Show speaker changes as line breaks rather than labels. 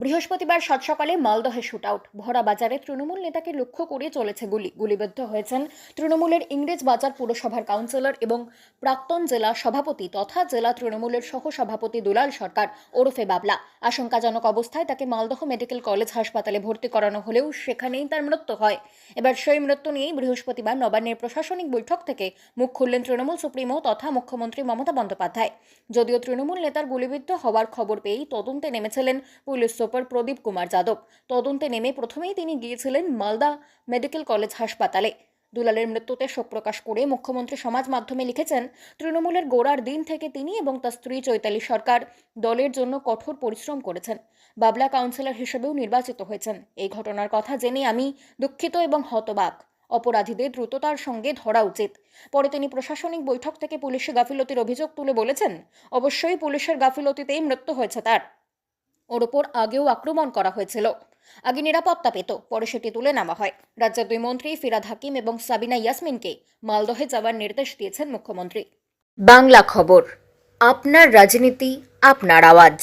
বৃহস্পতিবার সাত সকালে মালদহে শুটআউট, ভরা বাজারে তৃণমূল নেতাকে লক্ষ্য করে চলেছে গুলিবিদ্ধ হয়েছেন তৃণমূলের ইংরেজ বাজার পুরসভার কাউন্সিলর এবং প্রাক্তন জেলা সভাপতি তথা জেলা তৃণমূলের সহসভাপতি দুলাল সরকার ওরফে বাবলা। আশঙ্কাজনক অবস্থায় তাকে মালদহ মেডিকেল কলেজ হাসপাতালে ভর্তি করানো হলেও সেখানেই তার মৃত্যু হয়। এবার সেই মৃত্যু নিয়েই বৃহস্পতিবার নবান্নের প্রশাসনিক বৈঠক থেকে মুখ খুললেন তৃণমূল সুপ্রিমো তথা মুখ্যমন্ত্রী মমতা বন্দ্যোপাধ্যায়। যদিও তৃণমূল নেতার গুলিবিদ্ধ হওয়ার খবর পেয়েই তদন্তে নেমেছিলেন পুলিশ সুপার প্রদীপ কুমার যাদব। তদন্তে নেমে প্রথমেই তিনি গিয়েছিলেন মালদা মেডিকেল কলেজ হাসপাতালে। দুলালের মৃত্যুতে শোক প্রকাশ করে মুখ্যমন্ত্রী সমাজ মাধ্যমে লিখেছেন, তৃণমূলের গোড়ার দিন থেকে তিনি এবং তার স্ত্রী চৈতালি সরকার দলের জন্য কঠোর পরিশ্রম করেছেন। বাবলা কাউন্সিলর হিসেবেও নির্বাচিত হয়েছেন। এই ঘটনার কথা জেনে আমি দুঃখিত এবং হতবাক। অপরাধীদের দ্রুততার সঙ্গে ধরা উচিত। পরে তিনি প্রশাসনিক বৈঠক থেকে পুলিশের গাফিলতির অভিযোগ তুলে বলেছেন, অবশ্যই পুলিশের গাফিলতিতেই মৃত্যু হয়েছে তার। ওর ওপর আগেও আক্রমণ করা হয়েছিল। আগে নিরাপত্তা পেত, পরে সেটি তুলে নেওয়া হয়। রাজ্যের দুই মন্ত্রী ফিরাদ হাকিম এবং সাবিনা ইয়াসমিনকে মালদহে যাওয়ার নির্দেশ দিয়েছেন মুখ্যমন্ত্রী। বাংলা খবর, আপনার রাজনীতি, আপনার আওয়াজ।